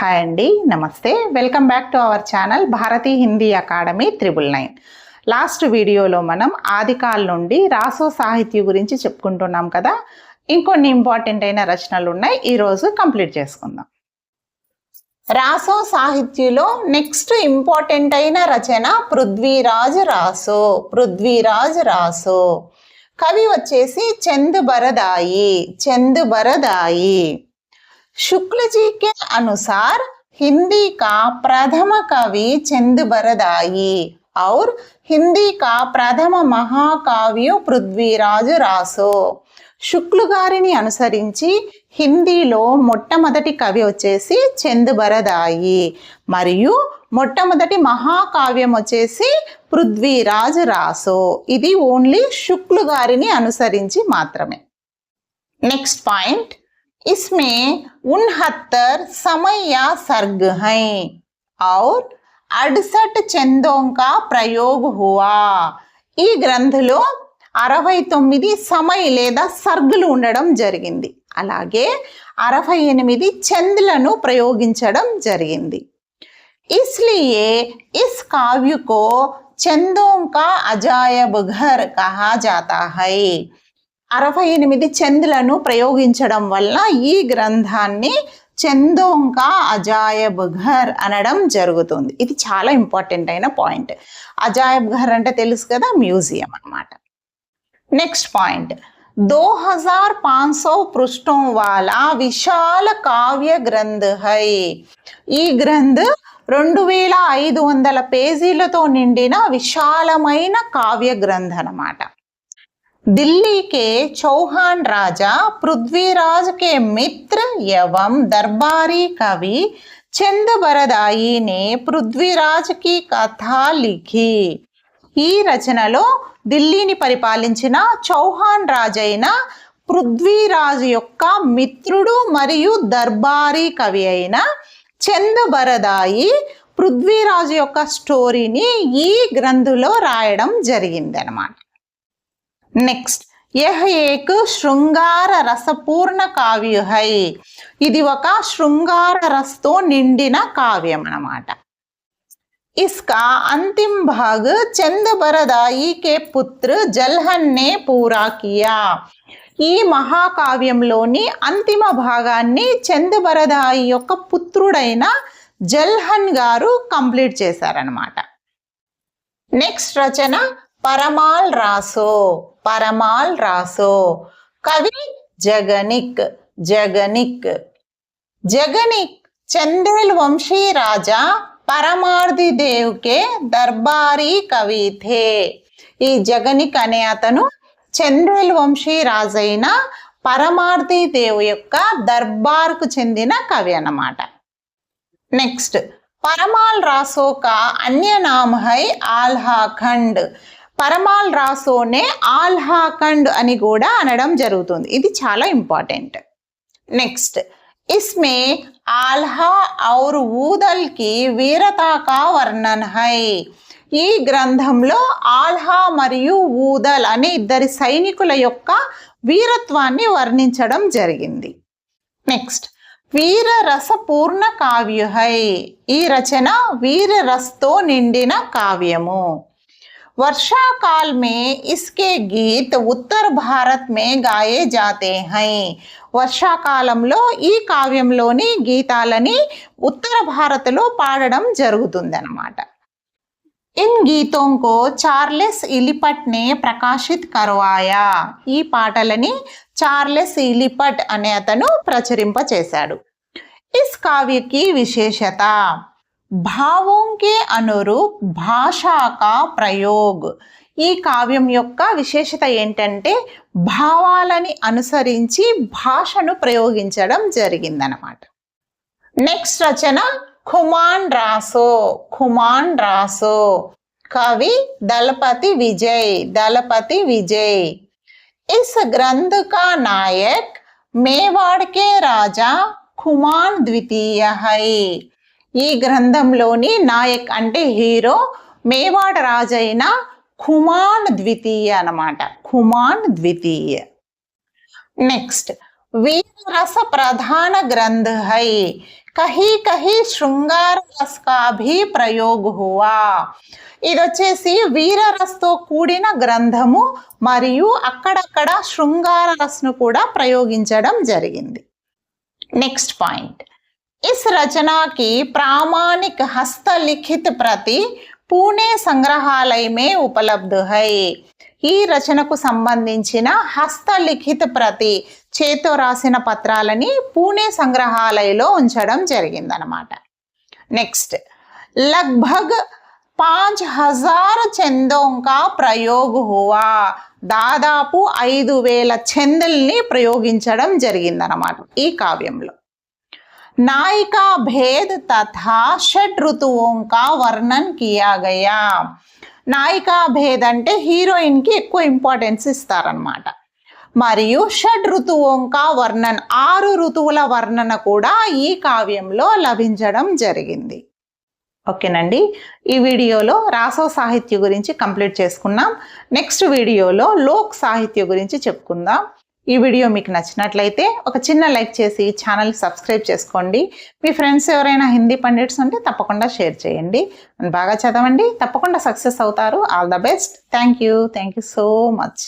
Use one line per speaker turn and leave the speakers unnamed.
Hi అండి, నమస్తే. Welcome back to our channel Bharati Hindi Academy 999. Last వీడియోలో మనం ఆదికాల్ నుండి రాసో సాహిత్యం గురించి చెప్పుకుంటున్నాం కదా. ఇంకొన్ని ఇంపార్టెంట్ అయిన రచనలు ఉన్నాయి, ఈరోజు కంప్లీట్ చేసుకుందాం. రాసో సాహిత్యంలో నెక్స్ట్ ఇంపార్టెంట్ అయిన రచన పృథ్వీరాజ్ రాసో. పృథ్వీరాజ్ రాసో కవి వచ్చేసి చంద్ బరదాయి. शुक्ल जी के अनुसार हिंदी का प्रथम कवि चंद बरदाई और हिंदी का प्रथम महाकाव्य पृथ्वीराज रासो. శుక్లు గారిని అనుసరించి హిందీలో మొట్టమొదటి కవి వచ్చేసి చంద్ బరదాయి మరియు మొట్టమొదటి మహాకావ్యం వచ్చేసి పృథ్వీరాజ్ రాసో. ఇది ఓన్లీ శుక్లు గారిని అనుసరించి మాత్రమే. నెక్స్ట్ పాయింట్, इसमें 69 समय या सर्ग हैं और 68 छंदों का प्रयोग हुआ. ఈ గ్రంథంలో 69 సమయ లేదా సర్గులు ఉండడం జరిగింది. అలాగే 68 ఛందులను ప్రయోగించడం జరిగింది. इसलिए इस काव्य को छंदों का अजायब घर कहा जाता है. 68 ఛందులను ప్రయోగించడం వల్ల ఈ గ్రంథాన్ని చందోంకా అజాయబ్ ఘర్ అనడం జరుగుతుంది. ఇది చాలా ఇంపార్టెంట్ అయిన పాయింట్. అజాయబ్ ఘర్ అంటే తెలుసు కదా, మ్యూజియం అన్నమాట. నెక్స్ట్ పాయింట్, 2500 పృష్ఠోं वाला విశాల కావ్య గ్రంథ హై. ఈ గ్రంథ 2500 పేజీలతో నిండిన విశాలమైన కావ్య గ్రంథ అన్నమాట. दिल्ली के चौहान राजा पृथ्वीराज के मित्र एवं दरबारी कवि चंद बरदाई ने पृथ्वीराज की कथा लिखी. ఈ రచనలో ఢిల్లీని పరిపాలించిన చౌహాన్ రాజైన పృథ్వీరాజు యొక్క మిత్రుడు మరియు దర్బారీ కవి అయిన చంద్ బరదాయి పృథ్వీరాజు యొక్క స్టోరీని ఈ గ్రంథంలో రాయడం జరిగింది అన్నమాట. నెక్స్ట్, यह एक శృంగార రసపూర్ణ కావ్య హై. ఇది ఒక శృంగార రసతో నిండిన కావ్యం అన్నమాట. इसका अंतिम भाग चंद बरदाई के पुत्र जलहन ने पूरा किया. ఈ మహాకావ్యంలోని అంతిమ భాగాన్ని చంద్ బరదాయి యొక్క పుత్రుడైన జల్హన్ గారు కంప్లీట్ చేశారన్నమాట. నెక్స్ట్ రచన परमाल रासो कवि जगनिक चंदेल वंशी राजा परमार्दी देव के दरबारी कवि थे. ఈ జగనిక్ అనే అతను చందేల్ వంశీ రాజైన పరమార్ది దేవ్ యొక్క దర్బార్కు చెందిన కవి అన్నమాట. నెక్స్ట్, परमाल रासो का अन्य नाम है आल्हाखंड. పరమాల్ రాసోనే ఆల్హాఖండ్ అని కూడా అనడం జరుగుతుంది. ఇది చాలా ఇంపార్టెంట్. నెక్స్ట్, इसमें ఆల్హా और ఊదల్ की वीरता का वर्णन है. ఈ గ్రంథంలో ఆల్హా మరియు ఊదల్ అనే ఇద్దరి సైనికుల యొక్క వీరత్వాన్ని వర్ణించడం జరిగింది. నెక్స్ట్, వీర రస పూర్ణ కావ్య హై. ఈ రచన వీర రసతో నిండిన కావ్యము. वर्षा काल में इसके गीत उत्तर भारत में गाए जाते हैं. వర్షాకాలంలో ఈ కావ్యంలోని గీతాలని ఉత్తర భారత్లో పాడడం జరుగుతుంది అన్నమాట. इन गीतों को चार्ल्स इलिपट ने प्रकाशित करवाया. ఈ పాటలని చార్లెస్ ఇలిపట్ అనే అతను ప్రచురింప చేశాడు. इस काव्य की विशेषता భావం కే అనురూప్ భాషా కా ప్రయోగ్. ఈ కావ్యం యొక్క విశేషత ఏంటంటే భావాలని అనుసరించి భాషను ప్రయోగించడం జరిగిందనమాట. నెక్స్ట్ రచన ఖుమాన్ రాసో కవి దళపతి విజయ్. इस ग्रंथ का नायक मेवाड़ के राजा ఖుమాన్ ద్వితీయ హై. ఈ గ్రంథంలోని నాయక్ అంటే హీరో మేవాడ్ రాజైన ఖుమాన్ ద్వితీయ అన్నమాట. ఖుమాన్ ద్వితీయ. నెక్స్ట్, वीर रस प्रधान ग्रंथ है. కహీ కహీ శృంగార రస్ కా భీ ప్రయోగ్ హువా. ఇది వచ్చేసి వీరరస్తో కూడిన గ్రంథము మరియు అక్కడక్కడ శృంగార రస్ను కూడా ప్రయోగించడం జరిగింది. నెక్స్ట్ పాయింట్, इस रचना की प्रामाणिक हस्तलिखित प्रति పూణే సంగ్రహాలయ మే ఉపలబ్ధ హై. ఈ రచనకు సంబంధించిన హస్తలిఖిత ప్రతి, చేతో రాసిన పత్రాలని పూణే సంగ్రహాలయలో ఉంచడం జరిగిందనమాట. నెక్స్ట్, లగ్భగ్ 5000 ఛందోं का ప్రయోగ్ హువా. దాదాపు 5000 ఛందుల్ని ప్రయోగించడం జరిగిందనమాట ఈ కావ్యంలో. नायिका भेद तथा షడ్ ఋతువుం కా వర్ణన్ కియా గయా. నాయికా భేద్ అంటే హీరోయిన్కి ఎక్కువ ఇంపార్టెన్స్ ఇస్తారనమాట. మరియు షడ్ ఋతువుం కా వర్ణన్, 6 ఋతువుల వర్ణన కూడా ఈ కావ్యంలో లభించడం జరిగింది. ఓకేనండి, ఈ వీడియోలో రాసో సాహిత్య గురించి కంప్లీట్ చేసుకున్నాం. నెక్స్ట్ వీడియోలో లోక్ సాహిత్య గురించి చెప్పుకుందాం. ఈ వీడియో మీకు నచ్చినట్లయితే ఒక చిన్న లైక్ చేసి ఛానల్ సబ్స్క్రైబ్ చేసుకోండి. మీ ఫ్రెండ్స్ ఎవరైనా హిందీ పండిట్స్ ఉంటే తప్పకుండా షేర్ చేయండి. బాగా చదవండి, తప్పకుండా సక్సెస్ అవుతారు. All the best. Thank you so much.